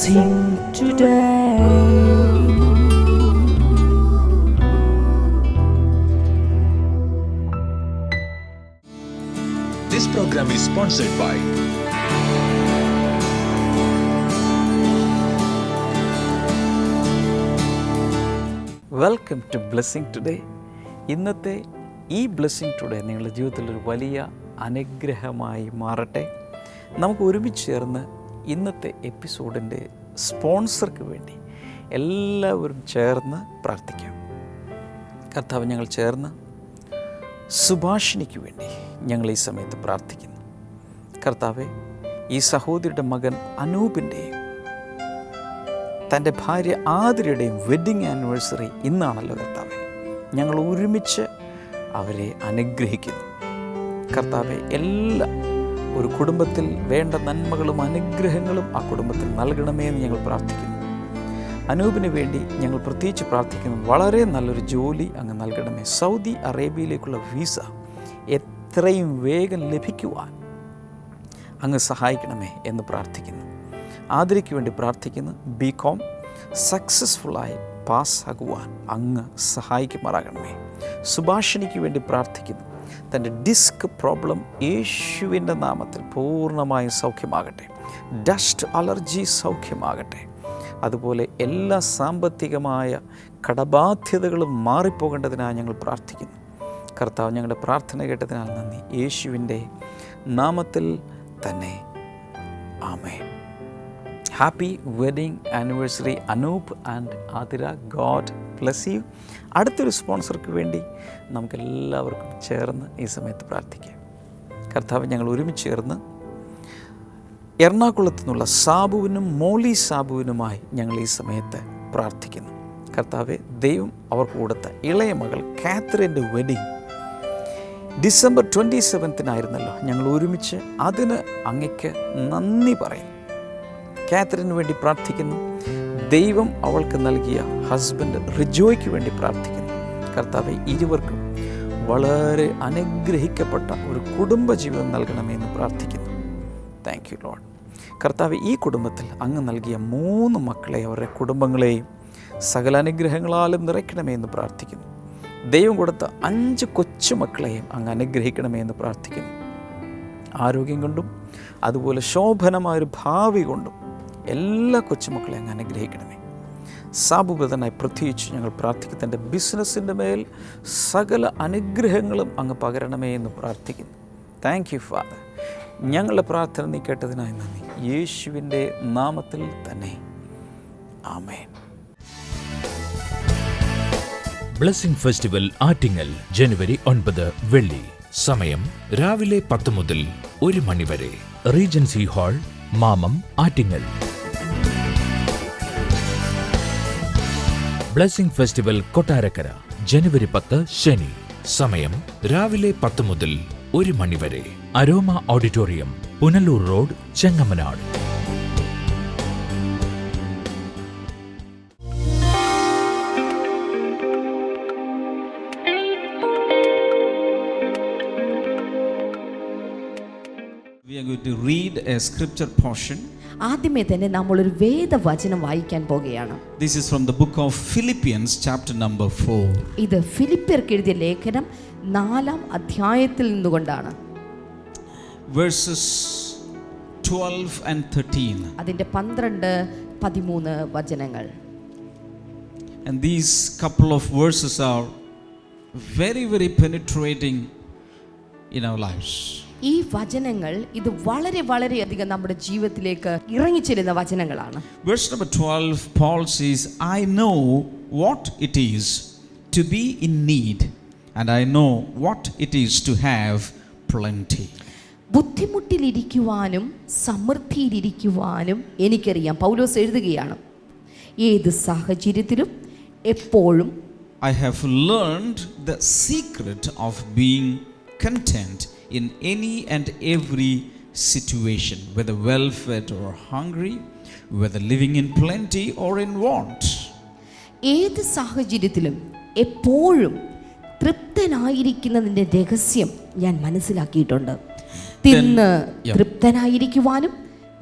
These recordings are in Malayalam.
blessing today. This program is sponsored by welcome to blessing today. ഇന്നത്തെ ഈ ബ്ലെസ്സിങ് ടുഡേ നിങ്ങളുടെ ജീവിതത്തിലൊരു വലിയ അനുഗ്രഹമായി മാറട്ടെ. നമുക്ക് ഒരുമിച്ച് ചേർന്ന് ഇന്നത്തെ എപ്പിസോഡിൻ്റെ സ്പോൺസർക്ക് വേണ്ടി എല്ലാവരും ചേർന്ന് പ്രാർത്ഥിക്കാം. കർത്താവ്, ഞങ്ങൾ ചേർന്ന് സുഭാഷിണിക്ക് വേണ്ടി ഞങ്ങൾ ഈ സമയത്ത് പ്രാർത്ഥിക്കുന്നു. കർത്താവെ, ഈ സഹോദരിയുടെ മകൻ അനൂപിൻ്റെയും തൻ്റെ ഭാര്യ ആതിരയുടെയും വെഡ്ഡിങ് ആനിവേഴ്സറി ഇന്നാണല്ലോ കർത്താവെ. ഞങ്ങൾ ഒരുമിച്ച് അവരെ അനുഗ്രഹിക്കുന്നു. കർത്താവെ, എല്ലാ ഒരു കുടുംബത്തിൽ വേണ്ട നന്മകളും അനുഗ്രഹങ്ങളും ആ കുടുംബത്തിൽ നൽകണമേ എന്ന് ഞങ്ങൾ പ്രാർത്ഥിക്കുന്നു. അനൂപിന് വേണ്ടി ഞങ്ങൾ പ്രത്യേകിച്ച് പ്രാർത്ഥിക്കുന്നു. വളരെ നല്ലൊരു ജോലി അങ്ങ് നൽകണമേ. സൗദി അറേബ്യയിലേക്കുള്ള വിസ എത്രയും വേഗം ലഭിക്കുവാൻ അങ്ങ് സഹായിക്കണമേ എന്ന് പ്രാർത്ഥിക്കുന്നു. ആതിരയ്ക്ക് വേണ്ടി പ്രാർത്ഥിക്കുന്നു. ബികോം സക്സസ്ഫുള്ളായി പാസ്സാകുവാൻ അങ്ങ് സഹായിക്കുമാറാകണമേ. സുഭാഷിണിക്ക് വേണ്ടി പ്രാർത്ഥിക്കുന്നു. തൻ്റെ ഡിസ്ക് പ്രോബ്ലം യേശുവിൻ്റെ നാമത്തിൽ പൂർണ്ണമായും സൗഖ്യമാകട്ടെ. ഡസ്റ്റ് അലർജി സൗഖ്യമാകട്ടെ. അതുപോലെ എല്ലാ സാമ്പത്തികമായ കടബാധ്യതകളും മാറിപ്പോകേണ്ടതിനായി ഞങ്ങൾ പ്രാർത്ഥിക്കുന്നു. കർത്താവ്, ഞങ്ങളുടെ പ്രാർത്ഥന കേട്ടതിനാൽ നന്ദി. യേശുവിൻ്റെ നാമത്തിൽ തന്നെ ആമേൻ. Happy wedding anniversary Anoop and Athira. God bless you. അടുത്തൊരു സ്പോൺസർക്ക് വേണ്ടി നമുക്കെല്ലാവർക്കും ചേർന്ന് ഈ സമയത്ത് പ്രാർത്ഥിക്കാം. കർത്താവ്, ഞങ്ങൾ ഒരുമിച്ച് ചേർന്ന് എറണാകുളത്തു നിന്നുള്ള സാബുവിനും മോളി സാബുവിനുമായി ഞങ്ങൾ ഈ സമയത്ത് പ്രാർത്ഥിക്കുന്നു. കർത്താവെ, ദൈവം അവർക്ക് കൊടുത്ത ഇളയ മകൾ കാത്തറിൻ്റെ വെഡിങ് ഡിസംബർ 27 ഞങ്ങൾ ഒരുമിച്ച് അതിന് അങ്ങയ്ക്ക് നന്ദി പറയും. കാത്തറിന് വേണ്ടി പ്രാർത്ഥിക്കുന്നു. ദൈവം അവൾക്ക് നൽകിയ ഹസ്ബൻഡ് റിജോയ്ക്ക് വേണ്ടി പ്രാർത്ഥിക്കുന്നു. കർത്താവെ, ഇരുവർക്കും വളരെ അനുഗ്രഹിക്കപ്പെട്ട ഒരു കുടുംബജീവിതം നൽകണമെന്ന് പ്രാർത്ഥിക്കുന്നു. Thank you Lord. കർത്താവെ, ഈ കുടുംബത്തിൽ അങ്ങ് നൽകിയ 3 മക്കളെ അവരുടെ കുടുംബങ്ങളെയും സകല അനുഗ്രഹങ്ങളാലും നിറയ്ക്കണമെന്ന് പ്രാർത്ഥിക്കുന്നു. ദൈവം കൊടുത്ത 5 കൊച്ചുമക്കളെയും അങ്ങ് അനുഗ്രഹിക്കണമെന്ന് പ്രാർത്ഥിക്കുന്നു. ആരോഗ്യം കൊണ്ടും അതുപോലെ ശോഭനമായൊരു ഭാവി കൊണ്ടും എല്ലാ കൊച്ചുമക്കളെയും അങ്ങ് അനുഗ്രഹിക്കണമേ. സാബുബദ്ധനായി പ്രത്യേകിച്ച് ഞങ്ങൾ പ്രാർത്ഥിക്കുന്നു. തൻ്റെ ബിസിനസ്സിൻ്റെ മേൽ സകല അനുഗ്രഹങ്ങളും അങ്ങ് പകരണമേ എന്ന് പ്രാർത്ഥിക്കുന്നു. Thank you father. ഞങ്ങളുടെ പ്രാർത്ഥന നീ കേട്ടതിനായി നന്ദി. യേശുവിൻ്റെ നാമത്തിൽ തന്നെ ആമേൻ. ബ്ലെസ്സിംഗ് ഫെസ്റ്റിവൽ ആറ്റിങ്ങൽ ജനുവരി 9 വെള്ളി. സമയം രാവിലെ 10 മുതൽ 1 മണി വരെ. റീജൻസി ഹാൾ, മാമം, ആറ്റിങ്ങൽ. ബ്ലെസ്സിംഗ് ഫെസ്റ്റിവൽ കൊട്ടാരക്കര ജനുവരി 10 ശനി. സമയം രാവിലെ 10 മുതൽ 1 മണി വരെ. Aroma auditorium, Punalur road, Chengamanad. We are going to read a scripture portion. ആദ്യമേ തന്നെ നമ്മളൊരു വേദവചനം വായിക്കാൻ പോകുകയാണ്. This is from the book of Philippians chapter number 4. ഇത് ഫിലിപ്പിയർക്ക് എഴുതിയ ലേഖനം 4-ാം അധ്യായത്തിൽ നിന്നുകൊണ്ടാണ്. Verses 12 and 13. അതിന്റെ 12-13 വചനങ്ങൾ. And these couple of verses are very, very penetrating in our lives. ഈ വചനങ്ങൾ ഇത് വളരെ വളരെയധികം നമ്മുടെ ജീവിതത്തിലേക്ക് ഇറങ്ങിച്ചെല്ലുന്ന വചനങ്ങളാണ്. Verse number 12, Paul says, I know what it is to be in need, and I know what it is to have plenty. ബുദ്ധിമുട്ടിലിരിക്കുവാനും സമൃദ്ധിയിലിരിക്കുവാനും എനിക്കറിയാം. പൗലോസ് എഴുതുകയാണ്, ഏത് സാഹചര്യത്തിലും എപ്പോഴും I have learned the secret of being content in any and every situation, whether well-fed or hungry, whether living in plenty or in want. ഏത് സാഹചര്യത്തിലും എപ്പോഴും തൃപ്തനായിരിക്കുന്നതിൻ്റെ രഹസ്യം ഞാൻ മനസ്സിലാക്കിയിട്ടുണ്ട്. തിന്ന് തൃപ്തനായിരിക്കുവാനും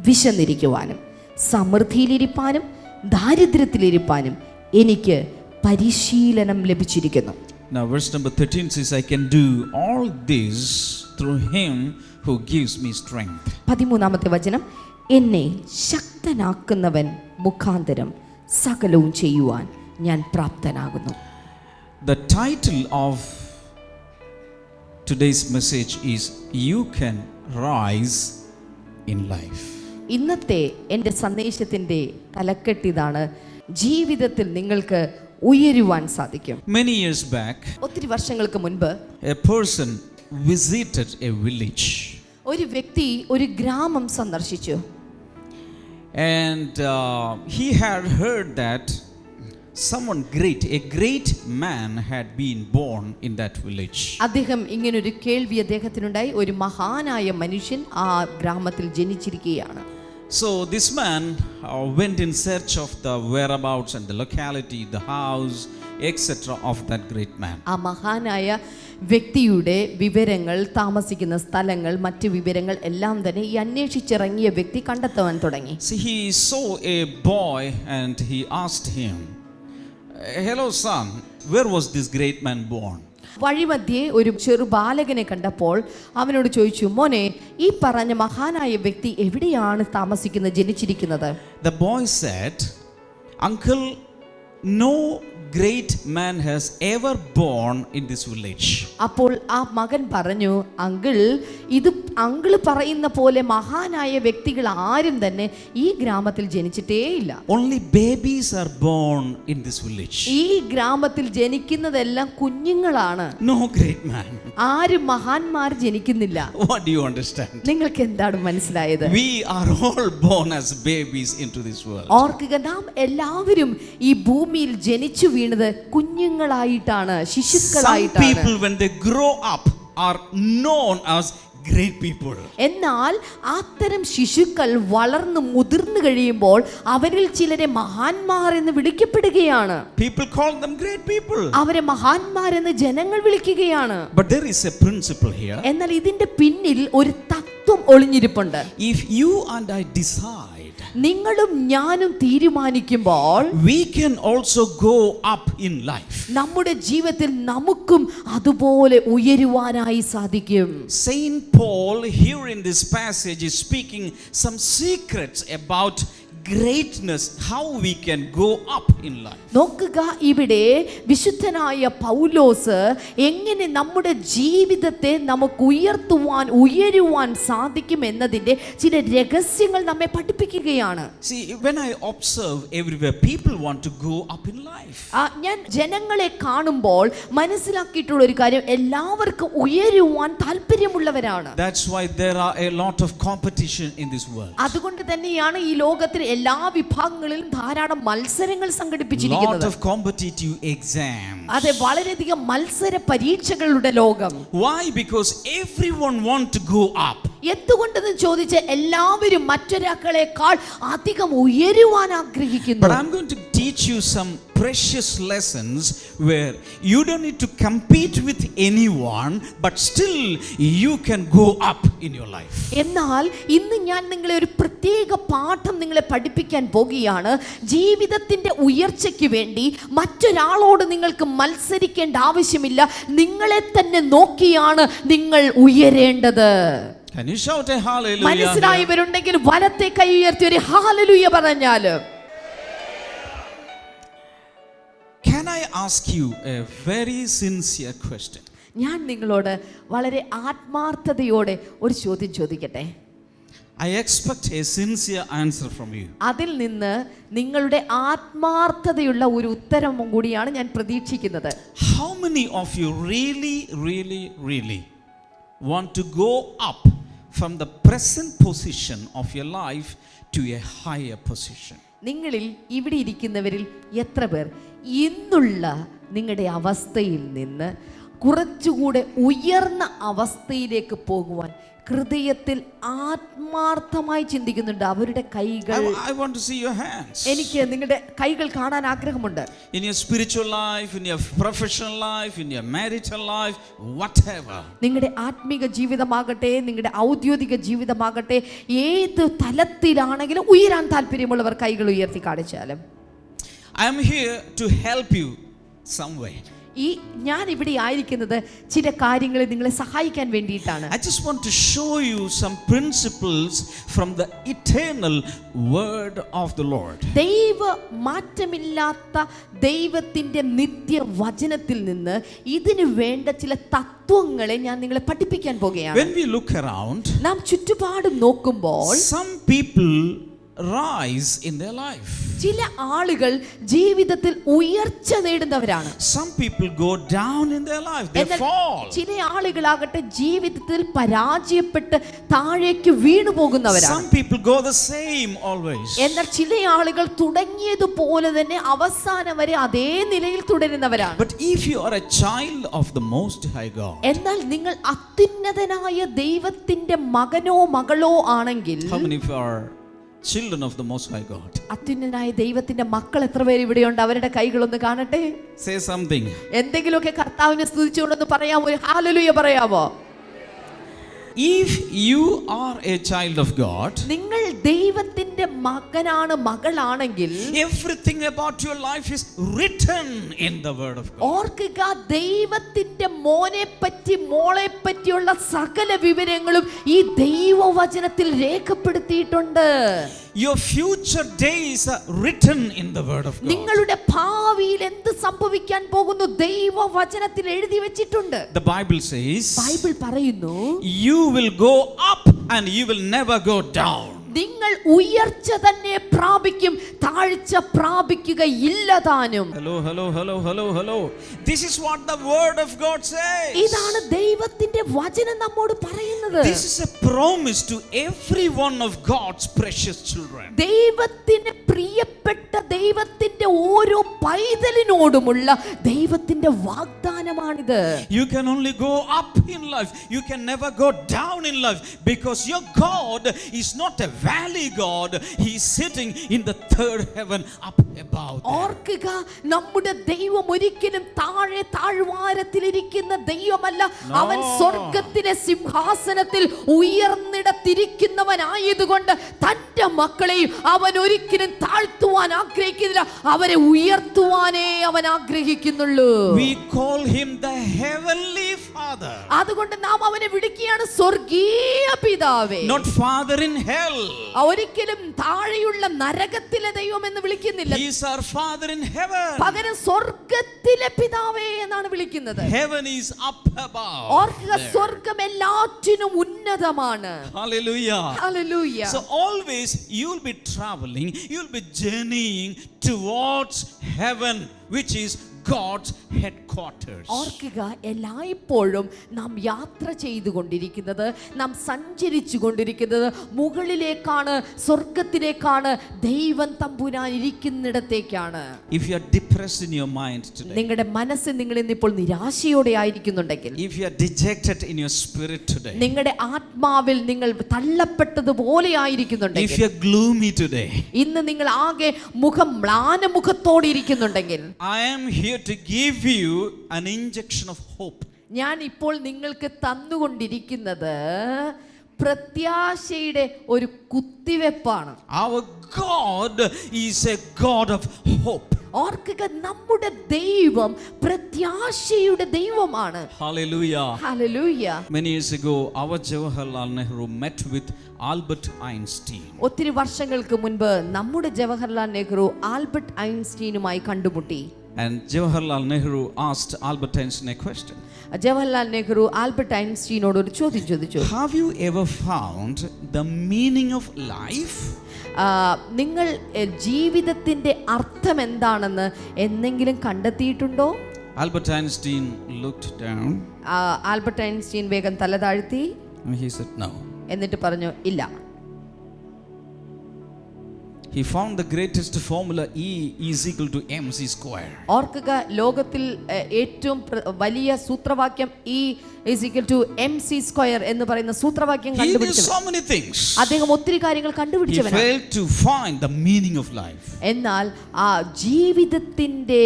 വിശന്നിരിക്കുവാനും സമൃദ്ധിയിലിരിപ്പാനും ദാരിദ്ര്യത്തിലിരിപ്പാനും എനിക്ക് പരിശീലനം ലഭിച്ചിരിക്കുന്നു. Now verse number 13 says, I can do all this through him who gives me strength. 13ാമത്തെ വചനം, എന്നെ ശക്തനാക്കുന്നവൻ മുഖാന്തരം സകലവും ചെയ്യുവാൻ ഞാൻ പ്രാപ്തനാകുന്നു. The title of today's message is You Can Rise in Life. ഇന്നത്തെ എൻ്റെ സന്ദേശത്തിൻ്റെ തലക്കെട്ടിതാണ്, ജീവിതത്തിൽ നിങ്ങൾക്ക് ഉയരുവാൻ സാധിക്കും. Many years back, ഒത്തിരി വർഷങ്ങൾക്ക് മുൻപ് a person visited a village. ഒരു വ്യക്തി ഒരു ഗ്രാമം സന്ദർശിച്ചു. And he had heard that someone great, a great man had been born in that village. അദ്ദേഹം ഇങ്ങനൊരു കേൾവി അദ്ദേഹത്തിനുണ്ടായി, ഒരു മഹാനായ മനുഷ്യൻ ആ ഗ്രാമത്തിൽ ജനിച്ചിരിക്കുകയാണ്. So this man went in search of the whereabouts and the locality, the house, etc. of that great man. ആ മഹാനായ വ്യക്തിയുടെ വിവരങ്ങൾ, താമസിക്കുന്ന സ്ഥലങ്ങൾ, മറ്റ് വിവരങ്ങൾ എല്ലാം തന്നെ ഈ അന്വേഷിച്ചിറങ്ങിയ വ്യക്തി കണ്ടെത്താൻ തുടങ്ങി. See, he saw a boy and he asked him, hello son, where was this great man born? വഴിമധ്യേ ഒരു ചെറു ബാലകനെ കണ്ടപ്പോൾ അവനോട് ചോദിച്ചു, മോനെ, ഈ പറഞ്ഞ മഹാനായ വ്യക്തി എവിടെയാണ് താമസിക്കുന്നത്, ജനിച്ചിരിക്കുന്നത്? The boy said, uncle, no great man has ever born in this village. അപ്പോൾ ആ മകൻ പറഞ്ഞു, ഇത് അങ്കിള് പറയുന്ന പോലെ മഹാനായ വ്യക്തികൾ ആരും തന്നെ ഈ ഗ്രാമത്തിൽ ജനിച്ചിട്ടേയില്ല. Only babies are born in this village. ഈ ഗ്രാമത്തിൽ ജനിക്കുന്നതെല്ലാം കുഞ്ഞുങ്ങളാണ്. No great man. ആരും മഹാന്മാർ ജനിക്കുന്നില്ല. What do you understand? നിങ്ങൾക്ക് എന്താണ് മനസ്സിലായത്? We are all born as babies into this world. ഓർക്കുക, നാം എല്ലാവരും ഈ ഭൂമിയിൽ ജനിച്ചു വീണത് കുഞ്ഞുങ്ങളായിട്ടാണ്, Some ശിശുക്കളായിട്ടാണ്. people when they grow up are known as great people. എന്നാൽ അത്തരം ശിശുക്കൾ വളർന്നു മുതിർന്നു കഴിയുമ്പോൾ അവരിൽ ചിലരെ മഹാന്മാർ എന്ന് വിളിക്കപ്പെടുകയാണ്. People call them great people. അവരെ മഹാന്മാരെന്ന് ജനങ്ങൾ വിളിക്കുകയാണ്. But there is a principle here. എന്നാൽ ഇതിന്റെ പിന്നിൽ ഒരു തത്വം ഒളിഞ്ഞിരിപ്പുണ്ട്. If you and I decide, നിങ്ങളും ഞാനും തീരുമാനിക്കുമ്പോൾ we can also go up in life. നമ്മുടെ ജീവിതത്തിൽ നമുക്കും അതുപോലെ ഉയരുവാനായി സാധിക്കും. Saint Paul here in this passage is speaking some secrets about greatness, how we can go up in life. നോക്കുക, ഇവിടെ വിശുദ്ധനായ പൗലോസ് എങ്ങനെ നമ്മുടെ ജീവിതത്തെ നമുക്ക് ഉയരുവാൻ സാധിക്കും എന്നതിൻ്റെ ചില രഹസ്യങ്ങൾ നമ്മെ പഠിപ്പിക്കുകയാണ്. See, when I observe everywhere, people want to go up in life. ഞാൻ ജനങ്ങളെ കാണുമ്പോൾ മനസ്സിലാക്കിയിട്ടുള്ള ഒരു കാര്യം, എല്ലാവർക്കും ഉയരുവാൻ താല്പര്യമുള്ളവരാണ്. That's why there are a lot of competition in this world. അതുകൊണ്ട് തന്നെയാണ് ഈ ലോകത്തിൽ എല്ലാ വിഭാഗങ്ങളിലും ധാരാളം മത്സരങ്ങൾ Lot സംഘടിപ്പിച്ചിരിക്കുന്നത്. of competitive exams. അതെ, വളരെയധികം മത്സര പരീക്ഷകളുടെ ലോകം. Why? Because everyone want to go up. എന്തുകൊണ്ടെന്ന് ചോദിച്ചാൽ എല്ലാവരും മറ്റൊരാളെക്കാൾ അധികം ഉയരുവാൻ ആഗ്രഹിക്കുന്നു. But I'm going to teach you some precious lessons where you don't need to compete with anyone, but still you can go up in your life. എന്നാൽ ഇന്ന് ഞാൻ നിങ്ങളെ ഒരു പ്രത്യേക പാഠം നിങ്ങളെ പഠിപ്പിക്കാൻ പോകുകയാണ്. ജീവിതത്തിന്റെ ഉയർച്ചയ്ക്ക് വേണ്ടി മറ്റൊരാളോട് നിങ്ങൾക്ക് മത്സരിക്കേണ്ട ആവശ്യമില്ല. നിങ്ങളെ തന്നെ നോക്കിയാണ് നിങ്ങൾ ഉയരേണ്ടത്. Can you shout a hallelujah? മനസ്സിലായവരുണ്ടെങ്കിൽ വലത്തെ കൈ ഉയർത്തി ഒരു ഹല്ലേലൂയ പറഞ്ഞാല്. Can I ask you a very sincere question? ഞാൻ നിങ്ങളോട് വളരെ ആത്മാർത്ഥതയോടെ ഒരു ചോദ്യം ചോദിക്കട്ടെ. I expect a sincere answer from you. അതിൽ നിന്ന് നിങ്ങളുടെ ആത്മാർത്ഥതയുള്ള ഒരു ഉത്തരവും കൂടിയാണ് ഞാൻ പ്രതീക്ഷിക്കുന്നത്. How many of you really want to go up from the present position of your life to a higher position? നിങ്ങളിൽ ഇവിടെ ഇരിക്കുന്നവരിൽ എത്ര പേർ ഇന്നുള്ള നിങ്ങളുടെ അവസ്ഥയിൽ നിന്ന് കുറച്ചുകൂടെ ഉയർന്ന അവസ്ഥയിലേക്ക് പോകുവാൻ ഹൃദയത്തിൽ ആത്മാർത്ഥമായി ചിന്തിക്കുന്നുണ്ട്. അവരുടെ കൈകൾ, I want to see your hands. എനിക്ക് നിങ്ങളുടെ കൈകൾ കാണാൻ ആഗ്രഹമുണ്ട്. In your spiritual life, in your professional life, in your marital life, whatever. നിങ്ങളുടെ ആത്മീക ജീവിതമാകട്ടെ, നിങ്ങളുടെ ഔദ്യോഗിക ജീവിതമാകട്ടെ, ഏത് തലത്തിലാണെങ്കിലും ഉയരാൻ താല്പര്യമുള്ളവർ കൈകൾ ഉയർത്തി കാണിച്ചാലും. I am here to help you some way. ഈ ഞാൻ ഇവിടെ ആയിരിക്കുന്നത് ചില കാര്യങ്ങളിൽ നിങ്ങളെ സഹായിക്കാൻ വേണ്ടിയിട്ടാണ്. I just want to show you some principles from the eternal word of the Lord. ദൈവ മാറ്റമില്ലാത്ത ദൈവത്തിന്റെ നിത്യവചനത്തിൽ നിന്ന് ഇതിനു വേണ്ട ചില തത്വങ്ങളെ ഞാൻ നിങ്ങളെ പഠിപ്പിക്കാൻ പോകുകയാണ്. When we look around, നാം ചുറ്റുപാടും നോക്കുമ്പോൾ some people rise in their life. ചില ആളുകൾ ജീവിതത്തിൽ ഉയർച്ച നേടുന്നവരാണ്. Some people go down in their life, they എന്നാൽ fall. ചില ആളുകളാകട്ടെ ജീവിതത്തിൽ പരാജയപ്പെട്ട് താഴേക്ക് വീണു പോകുന്നവരാണ്. Some people go the same always. എന്നാൽ ചില ആളുകൾ തുടങ്ങിയതുപോലെ തന്നെ അവസാനം വരെ അതേ നിലയിൽ തുടരുന്നവരാണ്. But if you are a child of the Most High God, എന്നാൽ നിങ്ങൾ അത്യുന്നതനായ ദൈവത്തിന്റെ മകനോ മകളോ ആണെങ്കിൽ, how many of you are children of the Most High God? അത്യുന്നതനായ ദൈവത്തിന്റെ മക്കൾ എത്ര പേര് ഇവിടെയുണ്ട്? അവരുടെ കൈകളൊന്ന് കാണട്ടെ. Say something. എന്തെങ്കിലുമൊക്കെ കർത്താവിനെ സ്തുതിച്ചുകൊണ്ടൊന്ന് പറയാമോ? ഒരു ഹല്ലേലൂയ പറയാമോ? If you are a child of God, നിങ്ങൾ ദൈവത്തിന്റെ മകനാണ് മകളാണെങ്കിൽ, everything about your life is written in the word of God. ഓർക്കുക, ദൈവത്തിന്റെ മോനെ പറ്റി മോളെ പറ്റിയുള്ള സകല വിവരങ്ങളും ഈ ദൈവവചനത്തിൽ രേഖപ്പെടുത്തിയിട്ടുണ്ട്. Your future days are written in the word of God. നിങ്ങളുടെ ഭാവിയിൽ എന്ത് സംഭവിക്കാൻ പോകുന്നു ദൈവവചനത്തിൽ എഴുതി വെച്ചിട്ടുണ്ട്. The Bible says, ബൈബിൾ പറയുന്നു, you will go up and you will never go down. നിങ്ങൾ ഉയർച്ച തന്നെ പ്രാപിക്കും, താഴ്ച പ്രാപിക്കുകയില്ല താനും. Hello, hello, hello, hello, hello. This is what the word of God says. ഇതാണ് ദൈവത്തിന്റെ വചനം നമ്മോട് പറയുന്നത്. This is a promise to every one of God's precious children. ദൈവത്തിന് പ്രിയപ്പെട്ട ദൈവത്തിന്റെ ഓരോ പൈതലിനോടുമുള്ള ദൈവത്തിന്റെ വാഗ്ദാനമാണിത്. You can only go up in life. You can never go down in life because your God is not a valley God. He is sitting in the third heaven up above there. ഓർക്കുക, നമ്മുടെ ദൈവം ഒരിക്കലും താഴെ താഴ്വാരത്തിലിരിക്കുന്ന ദൈവമല്ല. അവൻ സ്വർഗത്തിലെ സിംഹാസനത്തിൽ ഉയർന്നിടത്തിരിക്കുന്നവനായതുകൊണ്ട് തന്റെ മക്കളെയും അവൻ ഒരിക്കലും താഴ്ത്തുവാൻ ആഗ്രഹിക്കുന്നില്ല, അവരെ ഉയർത്തുവാനേ അവൻ ആഗ്രഹിക്കുന്നുള്ളൂ. We call him the heavenly Father. അതുകൊണ്ട് നാം അവനെ വിളിക്കുകയാണ് സ്വർഗീയ പിതാവേ. Not Father in hell. ഒരിക്കലും താഴെയുള്ള നരകത്തിലെ ദൈവം എന്ന് വിളിക്കുന്നില്ല. He is our Father in heaven. പകരം സ്വർഗത്തിലെ പിതാവേ എന്നാണ് വിളിക്കുന്നത്. Heaven is up above. ഓർക്കുക, സ്വർഗം എല്ലാറ്റിനും ഉന്നതമാണ്. Hallelujah. Hallelujah. So always you will be traveling, you will be journeying towards heaven, which is God's headquarters. ഓർക്കുക, എല്ലായ്പ്പോഴും നാം യാത്ര ചെയ്തുകൊണ്ടിരിക്കുന്നത്, നാം സഞ്ചരിച്ചു കൊണ്ടിരിക്കുന്നത് മുകളിലേക്കാണ്, സ്വർഗത്തിലേക്കാണ്, ദൈവം തമ്പുരാൻ ഇരിക്കുന്നിടത്തേക്കാണ്. If you are depressed in your mind today, നിങ്ങളുടെ മനസ്സിൽ നിങ്ങൾ ഇന്നിപ്പോൾ നിരാശയോടെ ആയിരിക്കുന്നുണ്ടെങ്കിൽ, if you are dejected in your spirit today, നിങ്ങളുടെ ആത്മാവിൽ നിങ്ങൾ തള്ളപ്പെട്ടതുപോലെ if ആയിരിക്കുന്നുണ്ടെങ്കിൽ, you are gloomy today, ഇന്ന് നിങ്ങൾ ആകെ മ്ലാനമുഖത്തോടെ ഇരിക്കുന്നുണ്ടെങ്കിൽ, I am here to give you an injection of hope. ഞാൻ ഇപ്പോൾ നിങ്ങൾക്ക് തന്നുകൊണ്ടിരിക്കുന്നത് പ്രത്യാശയുടെ ഒരു കുത്തിവെപ്പാണ്. Our God is a God of hope. ഓർക്കുക, നമ്മുടെ ദൈവം പ്രത്യാശയുടെ ദൈവമാണ്. Hallelujah. Hallelujah. Many years ago, our Jawaharlal Nehru met with Albert Einstein. ഒത്തിരി വർഷങ്ങൾക്ക് മുൻപ് നമ്മുടെ ജവഹർലാൽ നെഹ്റു ആൽബർട്ട് ഐൻസ്റ്റീനുമായി കണ്ടുമുട്ടി. And Jawaharlal Nehru asked Albert Einstein a question. Jawaharlal Nehru Albert ഐൻസ്റ്റീനോട് ഒരു ചോദ്യം ചോദിച്ചു. Have you ever found the meaning of life? നിങ്ങൾ ജീവിതത്തിന്റെ അർത്ഥം എന്താണെന്ന് എന്തെങ്കിലും കണ്ടെത്തിയിട്ടുണ്ടോ? Albert Einstein looked down. Albert Einstein വേഗം തല താഴ്ത്തി. And he said no. എന്നിട്ട് പറഞ്ഞു ഇല്ല. he found the greatest formula E is equal to mc square. ഓർക്കുക, ലോകത്തിൽ ഏറ്റവും വലിയ സൂത്രവാക്യം E is equal to mc square എന്ന് പറയുന്ന സൂത്രവാക്യം He did കണ്ടുപിടിച്ചു. so many things. അദ്ദേഹം ഒത്തിരി കാര്യങ്ങൾ He കണ്ടുപിടിച്ചവനാണ്. failed to find the meaning of life. എന്നാൽ ആ ജീവിതത്തിന്റെ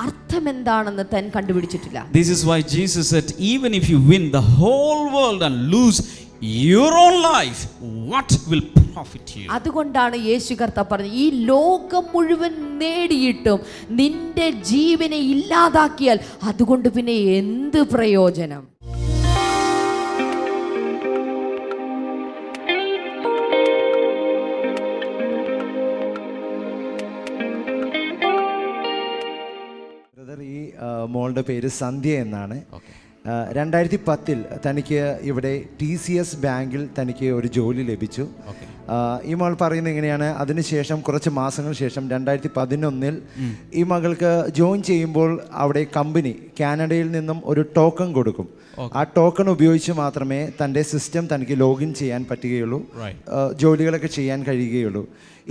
അർത്ഥം എന്താണെന്ന് താൻ കണ്ടുപിടിച്ചിട്ടില്ല. This is why Jesus said, even if you win the whole world and lose your own life, what will profit you? അതുകൊണ്ടാണ് യേശു കർത്താവ് പറഞ്ഞത്, ഈ ലോകം മുഴുവൻ നേടിയിട്ടും നിന്റെ ജീവനെ ഇല്ലാതാക്കിയാൽ അതുകൊണ്ട് പിന്നെ എന്ത് പ്രയോജനം? ഈ മോളുടെ പേര് സന്ധ്യ എന്നാണ്. 2010 തനിക്ക് ഇവിടെ TCS ബാങ്കിൽ തനിക്ക് ഒരു ജോലി ലഭിച്ചു. ഈ മകൾ പറയുന്നത് എങ്ങനെയാണ്, അതിനുശേഷം കുറച്ച് മാസങ്ങൾ ശേഷം 2011 ഈ മകൾക്ക് ജോയിൻ ചെയ്യുമ്പോൾ അവിടെ കമ്പനി കാനഡയിൽ നിന്നും ഒരു ടോക്കൺ കൊടുക്കും. ആ ടോക്കൺ ഉപയോഗിച്ച് മാത്രമേ തൻ്റെ സിസ്റ്റം തനിക്ക് ലോഗിൻ ചെയ്യാൻ പറ്റുകയുള്ളൂ, ജോലികളൊക്കെ ചെയ്യാൻ കഴിയുകയുള്ളൂ.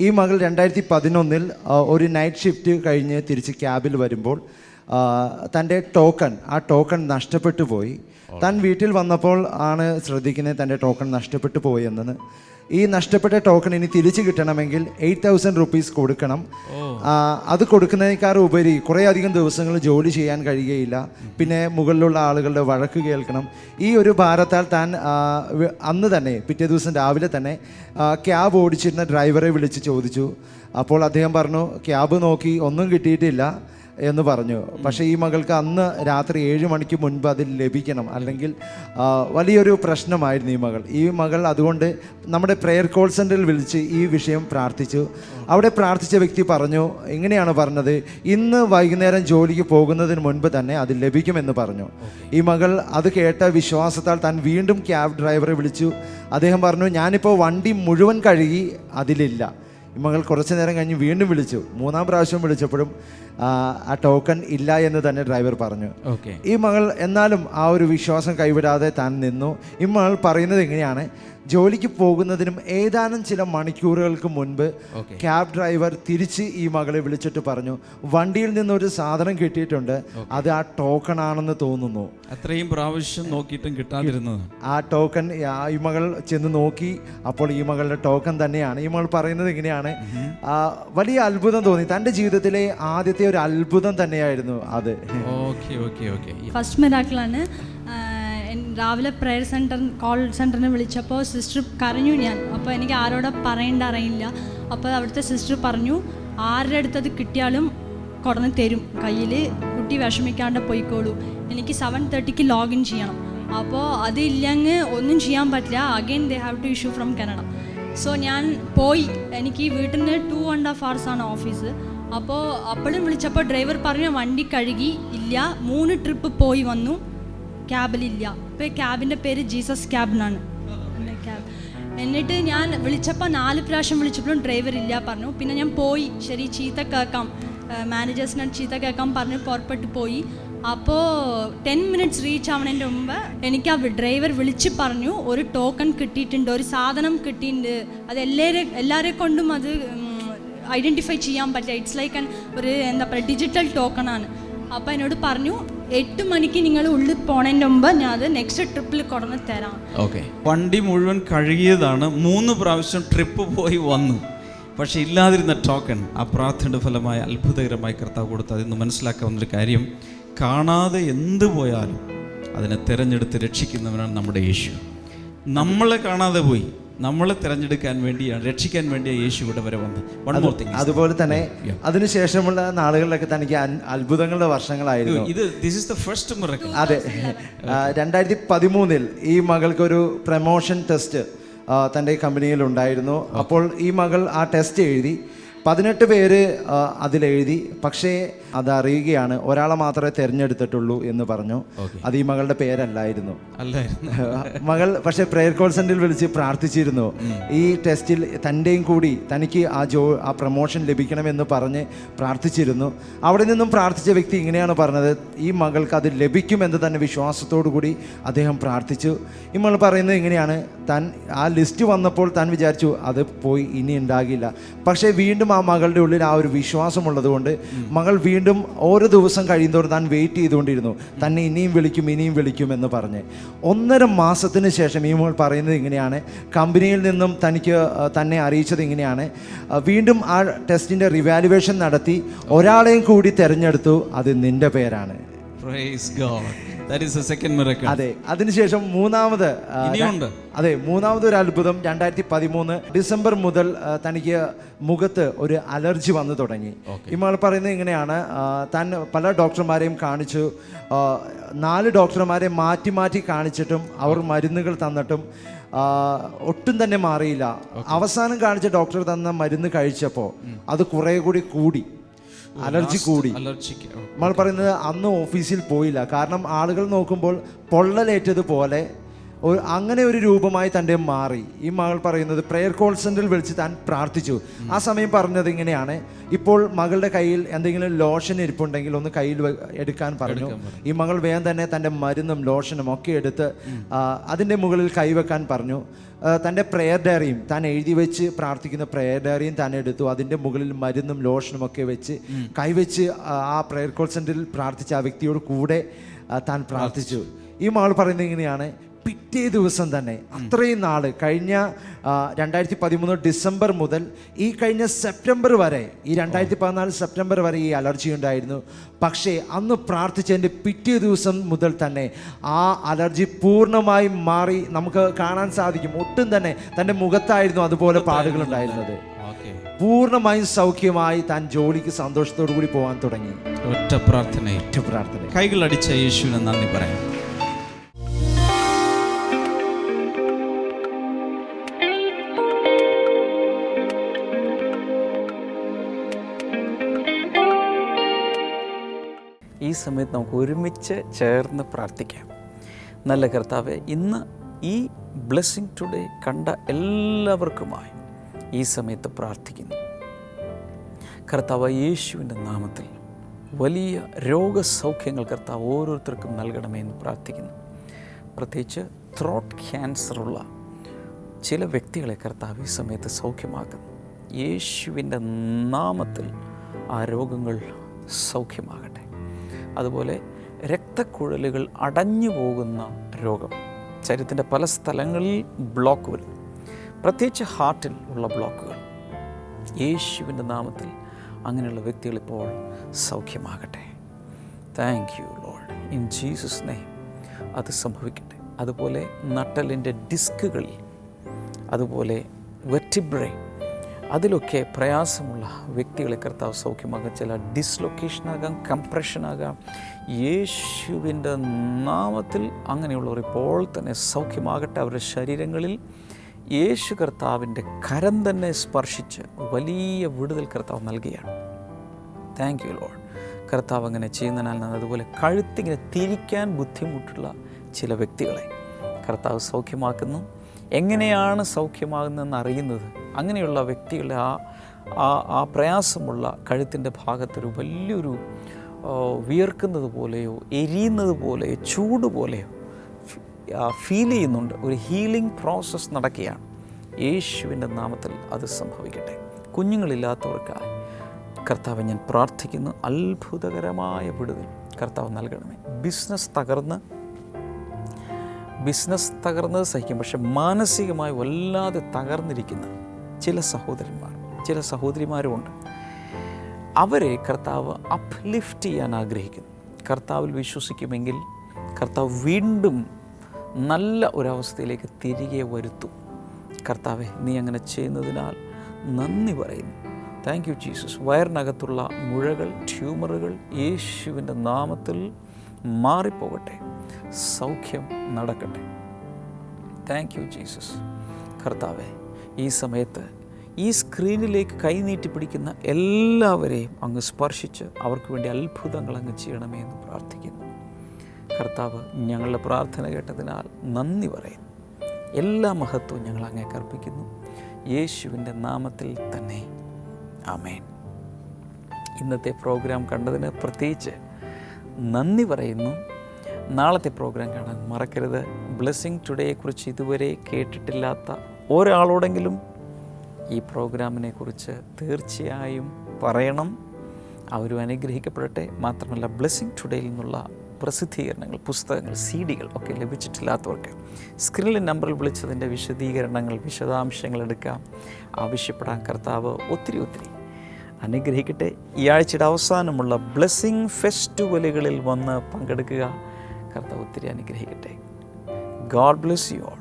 ഈ മകൾ 2011 ഒരു നൈറ്റ് ഷിഫ്റ്റ് കഴിഞ്ഞ് തിരിച്ച് ക്യാബിൽ വരുമ്പോൾ തൻ്റെ ആ ടോക്കൺ നഷ്ടപ്പെട്ടു പോയി. താൻ വീട്ടിൽ വന്നപ്പോൾ ആണ് ശ്രദ്ധിക്കുന്നത് തൻ്റെ ടോക്കൺ നഷ്ടപ്പെട്ടു പോയി എന്നത്. ഈ നഷ്ടപ്പെട്ട ടോക്കൺ ഇനി തിരിച്ചു കിട്ടണമെങ്കിൽ 8,000 റുപ്പീസ് കൊടുക്കണം. അത് കൊടുക്കുന്നതിനേക്കാൾ ഉപരി കുറേ അധികം ദിവസങ്ങൾ ജോലി ചെയ്യാൻ കഴിയുകയില്ല, പിന്നെ മുകളിലുള്ള ആളുകളുടെ വഴക്ക് കേൾക്കണം. ഈ ഒരു ഭാരത്താൽ താൻ അന്ന് തന്നെ പിറ്റേ ദിവസം രാവിലെ തന്നെ ക്യാബ് ഓടിച്ചിരുന്ന ഡ്രൈവറെ വിളിച്ച് ചോദിച്ചു. അപ്പോൾ അദ്ദേഹം പറഞ്ഞു, ക്യാബ് നോക്കി ഒന്നും കിട്ടിയിട്ടില്ല എന്ന് പറഞ്ഞു. പക്ഷേ ഈ മകൾക്ക് അന്ന് രാത്രി 7 മണിക്ക് മുൻപ് അതിൽ ലഭിക്കണം, അല്ലെങ്കിൽ വലിയൊരു പ്രശ്നമായിരുന്നു ഈ മകൾ. അതുകൊണ്ട് നമ്മുടെ പ്രെയർ കോൾ സെൻറ്ററിൽ വിളിച്ച് ഈ വിഷയം പ്രാർത്ഥിച്ചു. അവിടെ പ്രാർത്ഥിച്ച വ്യക്തി പറഞ്ഞു, ഇങ്ങനെയാണ് പറഞ്ഞത്, ഇന്ന് വൈകുന്നേരം ജോലിക്ക് പോകുന്നതിന് മുൻപ് തന്നെ അത് ലഭിക്കുമെന്ന് പറഞ്ഞു. ഈ മകൾ അത് കേട്ട വിശ്വാസത്താൽ താൻ വീണ്ടും ക്യാബ് ഡ്രൈവറെ വിളിച്ചു. അദ്ദേഹം പറഞ്ഞു, ഞാനിപ്പോൾ വണ്ടി മുഴുവൻ കഴുകി, അതിലില്ല. ഈ മകൾ കുറച്ച് നേരം കഴിഞ്ഞ് വീണ്ടും വിളിച്ചു. 3-ാം പ്രാവശ്യം വിളിച്ചപ്പോഴും ആ ടോക്കൺ ഇല്ല എന്ന് തന്നെ ഡ്രൈവർ പറഞ്ഞു. ഈ മകൾ എന്നാലും ആ ഒരു വിശ്വാസം കൈവിടാതെ താൻ നിന്നു. ഈ മകൾ പറയുന്നത് എങ്ങനെയാണ്, ജോലിക്ക് പോകുന്നതിനും ഏതാനും ചില മണിക്കൂറുകൾക്ക് മുൻപ് ക്യാബ് ഡ്രൈവർ തിരിച്ച് ഈ മകളെ വിളിച്ചിട്ട് പറഞ്ഞു, വണ്ടിയിൽ നിന്നൊരു സാധനം കിട്ടിയിട്ടുണ്ട്, അത് ആ ടോക്കൺ ആണെന്ന് തോന്നുന്നു. അത്രയും പ്രാവശ്യം നോക്കിയിട്ടും കിട്ടാതിരുന്നത് ആ ടോക്കൺ ഈ മകൾ ചെന്ന് നോക്കി. അപ്പോൾ ഈ മകളുടെ ടോക്കൺ തന്നെയാണ്. ഈ മകൾ പറയുന്നത് എങ്ങനെയാണ്, വലിയ അത്ഭുതം തോന്നി. തൻ്റെ ജീവിതത്തിലെ ആദ്യത്തെ ഒരു അത്ഭുതം തന്നെയായിരുന്നു അത്. ഫസ്റ്റ് മിറാക്കിളാണ്. രാവിലെ പ്രെയർ കോൾ സെൻറ്ററിന് വിളിച്ചപ്പോൾ സിസ്റ്റർ കരഞ്ഞു ഞാൻ. അപ്പോൾ എനിക്ക് ആരോടെ പറയേണ്ട അറിയില്ല. അപ്പോൾ അവിടുത്തെ സിസ്റ്റർ പറഞ്ഞു, ആരുടെ അടുത്തത് കിട്ടിയാലും കൊടന്ന് തരും, കയ്യിൽ കുട്ടി വിഷമിക്കാണ്ട് പോയിക്കോളൂ. എനിക്ക് 7:30 ലോഗിൻ ചെയ്യണം. അപ്പോൾ അതില്ലെങ്കിൽ ഒന്നും ചെയ്യാൻ പറ്റില്ല. Again they have to issue from Canada. So ഞാൻ പോയി. എനിക്ക് വീട്ടിൽ നിന്ന് 2.5 hours ആണ് ഓഫീസ്. അപ്പോൾ അപ്പോഴും വിളിച്ചപ്പോൾ ഡ്രൈവർ പറഞ്ഞു, വണ്ടി കഴുകി ഇല്ല, 3 ട്രിപ്പ് പോയി വന്നു, ക്യാബിലില്ല. ഇപ്പോൾ ക്യാബിൻ്റെ പേര് ജീസസ് ക്യാബ് എന്നാണ് ക്യാബ്. എന്നിട്ട് ഞാൻ വിളിച്ചപ്പോൾ 4 പ്രാവശ്യം വിളിച്ചപ്പോഴും ഡ്രൈവർ ഇല്ല പറഞ്ഞു. പിന്നെ ഞാൻ പോയി, ശരി ചീത്ത കേൾക്കാം, മാനേജേഴ്സിനോട് ചീത്ത കേൾക്കാൻ പറഞ്ഞ് പുറപ്പെട്ട് പോയി. അപ്പോൾ 10 minutes റീച്ച് ആവണതിൻ്റെ മുമ്പ് എനിക്ക് ആ ഡ്രൈവർ വിളിച്ച് പറഞ്ഞു, ഒരു ടോക്കൺ കിട്ടിയിട്ടുണ്ട്, ഒരു സാധനം കിട്ടിയിട്ടുണ്ട്, അത് എല്ലാവരെ കൊണ്ടും അത് ഐഡൻറ്റിഫൈ ചെയ്യാൻ പറ്റില്ല. ഇറ്റ്സ് ലൈക്ക് ഒരു എന്താ പറയുക, ഡിജിറ്റൽ ടോക്കണാണ്. അപ്പോൾ എന്നോട് പറഞ്ഞു, 8 മണിക്ക് നിങ്ങൾ ഉള്ളിൽ പോണതിൻ്റെ മുമ്പ് ഞാൻ അത് നെക്സ്റ്റ് ട്രിപ്പിൽ കൊണ്ടുവന്ന് തരാം. വണ്ടി മുഴുവൻ കഴുകിയതാണ്, 3 പ്രാവശ്യം ട്രിപ്പ് പോയി വന്നു. പക്ഷേ ഇല്ലാതിരുന്ന ടോക്കൺ ആ പ്രാർത്ഥനയുടെ ഫലമായി അത്ഭുതകരമായി കർത്താവ് കൊടുത്തു. അതിന്ന് മനസ്സിലാക്കാവുന്നൊരു കാര്യം, കാണാതെ എന്ത് പോയാലും അതിനെ തിരഞ്ഞെടുത്ത് രക്ഷിക്കുന്നവനാണ് നമ്മുടെ യേശു. നമ്മളെ കാണാതെ പോയി നമ്മളെ തിരഞ്ഞെടുക്കാൻ വേണ്ടിയാണ്, രക്ഷിക്കാൻ വേണ്ടിയാണ് യേശു ഇവിടെ വരെ വന്നത്. അതുപോലെ തന്നെ അതിനുശേഷമുള്ള നാളുകളിലൊക്കെ തനിക്ക് അത്ഭുതങ്ങളുടെ വർഷങ്ങളായിരുന്നു. This is the first miracle. അതെ, 2013 ഈ മകൾക്കൊരു പ്രമോഷൻ ടെസ്റ്റ് തൻ്റെ കമ്പനിയിൽ ഉണ്ടായിരുന്നു. അപ്പോൾ ഈ മകൾ ആ ടെസ്റ്റ് എഴുതി, 18 പേര് അതിലെഴുതി. പക്ഷേ അത് അറിയുകയാണ്. ഒരാളെ മാത്രമേ തിരഞ്ഞെടുത്തിട്ടുള്ളൂ എന്ന് പറഞ്ഞു. അത് ഈ മകളുടെ പേരല്ലായിരുന്നു. മകൾ പക്ഷേ പ്രെയർ കോൾ സെന്ററിൽ വിളിച്ച് പ്രാർത്ഥിച്ചിരുന്നു. ഈ ടെസ്റ്റിൽ തൻ്റെയും കൂടി തനിക്ക് ആ പ്രൊമോഷൻ ലഭിക്കണമെന്ന് പറഞ്ഞ് പ്രാർത്ഥിച്ചിരുന്നു. അവിടെ നിന്നും പ്രാർത്ഥിച്ച വ്യക്തി ഇങ്ങനെയാണ് പറഞ്ഞത്, ഈ മകൾക്ക് അത് ലഭിക്കുമെന്ന് തന്നെ വിശ്വാസത്തോടു കൂടി അദ്ദേഹം പ്രാർത്ഥിച്ചു. ഈ മകൾ പറയുന്നത് ഇങ്ങനെയാണ്, താൻ ആ ലിസ്റ്റ് വന്നപ്പോൾ താൻ വിചാരിച്ചു അത് പോയി ഇനി ഉണ്ടാകില്ല. പക്ഷേ വീണ്ടും ആ മകളുടെ ഉള്ളിൽ ആ ഒരു വിശ്വാസമുള്ളത് കൊണ്ട് മകൾ വീണ്ടും ഓരോ ദിവസം കഴിയുന്നതോറും താൻ വെയിറ്റ് ചെയ്തുകൊണ്ടിരുന്നു, തന്നെ ഇനിയും വിളിക്കും എന്ന് പറഞ്ഞ്. 1.5 മാസത്തിന് ശേഷം ഈ മകൾ പറയുന്നത് ഇങ്ങനെയാണ്, കമ്പനിയിൽ നിന്നും തനിക്ക് തന്നെ അറിയിച്ചത് ഇങ്ങനെയാണ്, വീണ്ടും ആ ടെസ്റ്റിൻ്റെ റിവാലുവേഷൻ നടത്തി ഒരാളെയും കൂടി തിരഞ്ഞെടുത്തു, അത് നിന്റെ പേരാണ്. Praise God. That is the second miracle. അതെ, അതിനുശേഷം മൂന്നാമതൊരു അത്ഭുതം 2013 ഡിസംബർ മുതൽ തനിക്ക് മുഖത്ത് ഒരു അലർജി വന്നു തുടങ്ങി. ഇയാൾ പറയുന്നത് ഇങ്ങനെയാണ്, താൻ പല ഡോക്ടർമാരെയും കാണിച്ചു, 4 ഡോക്ടർമാരെ മാറ്റി കാണിച്ചിട്ടും അവർ മരുന്നുകൾ തന്നിട്ടും ഒട്ടും തന്നെ മാറിയില്ല. അവസാനം കാണിച്ച ഡോക്ടർ തന്ന മരുന്ന് കഴിച്ചപ്പോൾ അത് കുറേ കൂടി അലർജി കൂടി. നമ്മൾ പറയുന്നത് അന്ന് ഓഫീസിൽ പോയില്ല, കാരണം ആളുകൾ നോക്കുമ്പോൾ പൊള്ളലേറ്റതുപോലെ അങ്ങനെ ഒരു രൂപമായി തൻ്റെ മാറി. ഈ മകൾ പറയുന്നത് പ്രെയർ കോൾ സെന്ററിൽ വിളിച്ച് താൻ പ്രാർത്ഥിച്ചു. ആ സമയം പറഞ്ഞത് ഇങ്ങനെയാണ്, ഇപ്പോൾ മകളുടെ കയ്യിൽ എന്തെങ്കിലും ലോഷൻ ഇരിപ്പുണ്ടെങ്കിൽ ഒന്ന് കയ്യിൽ എടുക്കാൻ പറഞ്ഞു. ഈ മകൾ വേഗം തന്നെ തൻ്റെ മരുന്നും ലോഷനും ഒക്കെ എടുത്ത് അതിൻ്റെ മുകളിൽ കൈവെക്കാൻ പറഞ്ഞു. തൻ്റെ പ്രെയർ ഡയറിയും താൻ എഴുതി വെച്ച് പ്രാർത്ഥിക്കുന്ന പ്രെയർ ഡയറിയും താൻ എടുത്തു. അതിൻ്റെ മുകളിൽ മരുന്നും ലോഷനും ഒക്കെ വെച്ച് കൈവച്ച് ആ പ്രെയർ കോൾ സെന്ററിൽ പ്രാർത്ഥിച്ച ആ വ്യക്തിയോട് കൂടെ താൻ പ്രാർത്ഥിച്ചു. ഈ മകൾ പറയുന്നത് ഇങ്ങനെയാണ്, പിറ്റേ ദിവസം തന്നെ അത്രയും നാൾ കഴിഞ്ഞ 2013 ഡിസംബർ മുതൽ ഈ കഴിഞ്ഞ സെപ്റ്റംബർ വരെ, ഈ 2014 സെപ്റ്റംബർ വരെ ഈ അലർജി ഉണ്ടായിരുന്നു. പക്ഷേ അന്ന് പ്രാർത്ഥിച്ചതിൻ്റെ പിറ്റേ ദിവസം മുതൽ തന്നെ ആ അലർജി പൂർണ്ണമായി മാറി നമുക്ക് കാണാൻ സാധിക്കും. ഒട്ടും തന്നെ തൻ്റെ മുഖത്തായിരുന്നു അതുപോലെ പാടുകൾ ഉണ്ടായിരുന്നത്. പൂർണ്ണമായും സൗഖ്യമായി താൻ ജോലിക്ക് സന്തോഷത്തോടു കൂടി പോകാൻ തുടങ്ങി. ഒറ്റ പ്രാർത്ഥന. കൈകൾ അടിച്ച യേശുവിനെ നന്ദി പറയാം. ഈ സമയത്ത് നമുക്ക് ഒരുമിച്ച് ചേർന്ന് പ്രാർത്ഥിക്കാം. നല്ല കർത്താവേ, ഇന്ന് ഈ ബ്ലെസ്സിങ് ടുഡേ കണ്ട എല്ലാവർക്കുമായി ഈ സമയത്ത് പ്രാർത്ഥിക്കുന്നു. കർത്താവ് യേശുവിൻ്റെ നാമത്തിൽ വലിയ രോഗസൗഖ്യങ്ങൾ കർത്താവ് ഓരോരുത്തർക്കും നൽകണമെന്ന് പ്രാർത്ഥിക്കുന്നു. പ്രത്യേകിച്ച് ത്രോട്ട് ക്യാൻസറുള്ള ചില വ്യക്തികളെ കർത്താവ് ഈ സമയത്ത് സൗഖ്യമാക്കുന്നു. യേശുവിൻ്റെ നാമത്തിൽ ആ രോഗങ്ങൾ സൗഖ്യമാകട്ടെ. അതുപോലെ രക്തക്കുഴലുകൾ അടഞ്ഞു പോകുന്ന രോഗം, ശരീരത്തിൻ്റെ പല സ്ഥലങ്ങളിൽ ബ്ലോക്ക് വരും, പ്രത്യേകിച്ച് ഹാർട്ടിൽ ഉള്ള ബ്ലോക്കുകൾ, യേശുവിൻ്റെ നാമത്തിൽ അങ്ങനെയുള്ള വ്യക്തികൾ ഇപ്പോൾ സൗഖ്യമാകട്ടെ. Thank you Lord, in Jesus name അത് സംഭവിക്കട്ടെ. അതുപോലെ നട്ടലിൻ്റെ ഡിസ്കുകളിൽ, അതുപോലെ വെർട്ടിബ്രേ, അതിലൊക്കെ പ്രയാസമുള്ള വ്യക്തികളെ കർത്താവ് സൗഖ്യമാകാം. ചില ഡിസ്ലൊക്കേഷനാകാം, കംപ്രഷനാകാം. യേശുവിൻ്റെ നാമത്തിൽ അങ്ങനെയുള്ളവർ ഇപ്പോൾ തന്നെ സൗഖ്യമാകട്ടെ. അവരുടെ ശരീരങ്ങളിൽ യേശു കർത്താവിൻ്റെ കരം തന്നെ സ്പർശിച്ച് വലിയ വിടുതൽ കർത്താവ് നൽകുകയാണ്. Thank you Lord. കർത്താവ് അങ്ങനെ ചെയ്യുന്നതിനാൽ അതുപോലെ കഴുത്തിങ്ങനെ തിരിക്കാൻ ബുദ്ധിമുട്ടുള്ള ചില വ്യക്തികളെ കർത്താവ് സൗഖ്യമാക്കുന്നു. എങ്ങനെയാണ് സൗഖ്യമാകുന്നതെന്ന് അറിയുന്നത്, അങ്ങനെയുള്ള വ്യക്തികളുടെ ആ പ്രയാസമുള്ള കഴുത്തിൻ്റെ ഭാഗത്തൊരു വലിയൊരു വിയർക്കുന്നത് പോലെയോ എരിയുന്നത് പോലെയോ ചൂട് പോലെയോ ഫീൽ ചെയ്യുന്നുണ്ട്. ഒരു ഹീലിംഗ് പ്രോസസ്സ് നടക്കുകയാണ്. യേശുവിൻ്റെ നാമത്തിൽ അത് സംഭവിക്കട്ടെ. കുഞ്ഞുങ്ങളില്ലാത്തവർക്കായി കർത്താവ് ഞാൻ പ്രാർത്ഥിക്കുന്നു. അത്ഭുതകരമായ വിടുതൽ കർത്താവ് നൽകണമേ. ബിസിനസ് തകർന്നത് സഹിക്കും, പക്ഷെ മാനസികമായി വല്ലാതെ തകർന്നിരിക്കുന്ന ചില സഹോദരിമാരുമുണ്ട്. അവരെ കർത്താവ് അപ്ലിഫ്റ്റ് ചെയ്യാൻ ആഗ്രഹിക്കുന്നു. കർത്താവിൽ വിശ്വസിക്കുമെങ്കിൽ കർത്താവ് വീണ്ടും നല്ല ഒരവസ്ഥയിലേക്ക് തിരികെ വരുത്തും. കർത്താവെ, നീ അങ്ങനെ ചെയ്യുന്നതിനാൽ നന്ദി പറയുന്നു. Thank you Jesus. വയറിനകത്തുള്ള മുഴകൾ, ട്യൂമറുകൾ യേശുവിൻ്റെ നാമത്തിൽ മാറിപ്പോകട്ടെ. സൗഖ്യം നടക്കട്ടെ. Thank you Jesus. കർത്താവെ, ഈ സമയത്ത് ഈ സ്ക്രീനിലേക്ക് കൈനീട്ടി പിടിക്കുന്ന എല്ലാവരെയും അങ്ങ് സ്പർശിച്ച് അവർക്ക് വേണ്ടി അത്ഭുതങ്ങൾ അങ്ങ് ചെയ്യണമേ എന്ന് പ്രാർത്ഥിക്കുന്നു. കർത്താവ്, ഞങ്ങളുടെ പ്രാർത്ഥന കേട്ടതിനാൽ നന്ദി പറയുന്നു. എല്ലാ മഹത്വവും ഞങ്ങൾ അങ്ങേക്ക് അർപ്പിക്കുന്നു. യേശുവിൻ്റെ നാമത്തിൽ തന്നെ ആമേൻ. ഇന്നത്തെ പ്രോഗ്രാം കണ്ടതിന് പ്രത്യേകിച്ച് നന്ദി പറയുന്നു. നാളത്തെ പ്രോഗ്രാം കാണാൻ മറക്കരുത്. ബ്ലെസ്സിങ് ടുഡേയെക്കുറിച്ച് ഇതുവരെ കേട്ടിട്ടില്ലാത്ത ഒരാളോടെങ്കിലും ഈ പ്രോഗ്രാമിനെ കുറിച്ച് തീർച്ചയായും പറയണം. അവരും അനുഗ്രഹിക്കപ്പെടട്ടെ. മാത്രമല്ല, ബ്ലെസ്സിങ് ടുഡേയിൽ നിന്നുള്ള പ്രസിദ്ധീകരണങ്ങൾ, പുസ്തകങ്ങൾ, CD-കൾ ഒക്കെ ലഭിച്ചിട്ടില്ലാത്തവർക്ക് സ്ക്രീനിൽ നമ്പറിൽ വിളിച്ചതിൻ്റെ വിശദീകരണങ്ങൾ, വിശദാംശങ്ങൾ എടുക്കാം, ആവശ്യപ്പെടാൻ. കർത്താവ് ഒത്തിരി അനുഗ്രഹിക്കട്ടെ. ഈ ആഴ്ചയുടെ അവസാനമുള്ള ബ്ലെസ്സിങ് ഫെസ്റ്റിവലുകളിൽ വന്ന് പങ്കെടുക്കുക. കർത്താവ് ഒത്തിരി അനുഗ്രഹിക്കട്ടെ. God bless you all.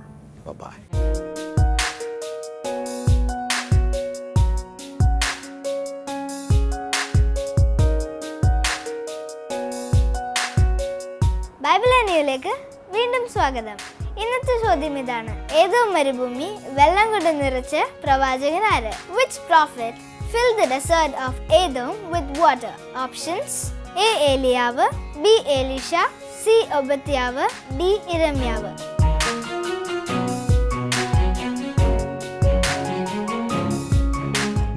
Bye. Bible അനിയിലേക്ക് വീണ്ടും സ്വാഗതം. ഇന്നത്തെ ചോദ്യം ഇതാണ്: ഏതോ മരുഭൂമി വെള്ളം കൊണ്ട് നിറച്ച് പ്രവാചകൻ ആര്? Which prophet filled the desert of Edom with water? Options: A. ഏലിയാവ്, B. Elisha, C. Obadiah, D. ഇരമ്യാവ്.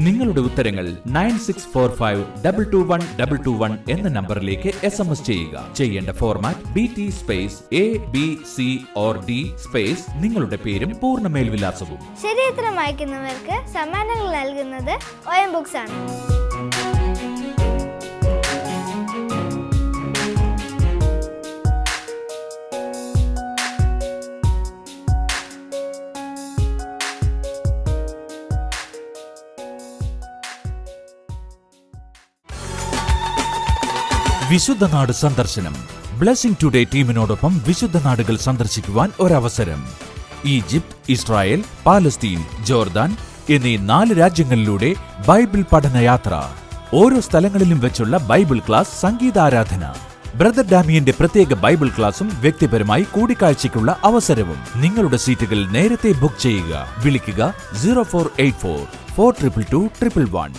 നിങ്ങളുടെ ഉത്തരങ്ങൾ 9645221221 എന്ന നമ്പറിലേക്ക് SMS ചെയ്യുക. ചെയ്യേണ്ട format BT space ABC or D space നിങ്ങളുടെ പേരും പൂർണ്ണ മേൽവിലാസവും. ശരി ഉത്തരം അയക്കുന്നവർക്ക് സമ്മാനങ്ങൾ നൽകുന്നത് OM ബുക്സ് ആണ്. വിശുദ്ധ നാട് സന്ദർശനം. ബ്ലെസ്സിംഗ് ടുഡേ ടീമിനോടൊപ്പം വിശുദ്ധ നാടുകൾ സന്ദർശിക്കുവാൻ ഒരവസരം. ഈജിപ്ത്, ഇസ്രായേൽ, പാലസ്തീൻ, ജോർദാൻ എന്നീ 4 രാജ്യങ്ങളിലൂടെ ബൈബിൾ പഠനയാത്ര. ഓരോ സ്ഥലങ്ങളിലും വെച്ചുള്ള ബൈബിൾ ക്ലാസ്, സംഗീതാരാധന, ബ്രദർ ഡാമിയന്റെ പ്രത്യേക ബൈബിൾ ക്ലാസും വ്യക്തിപരമായി കൂടിക്കാഴ്ചയ്ക്കുള്ള അവസരവും. നിങ്ങളുടെ സീറ്റുകൾ നേരത്തെ ബുക്ക് ചെയ്യുക. വിളിക്കുക 0484 422 111.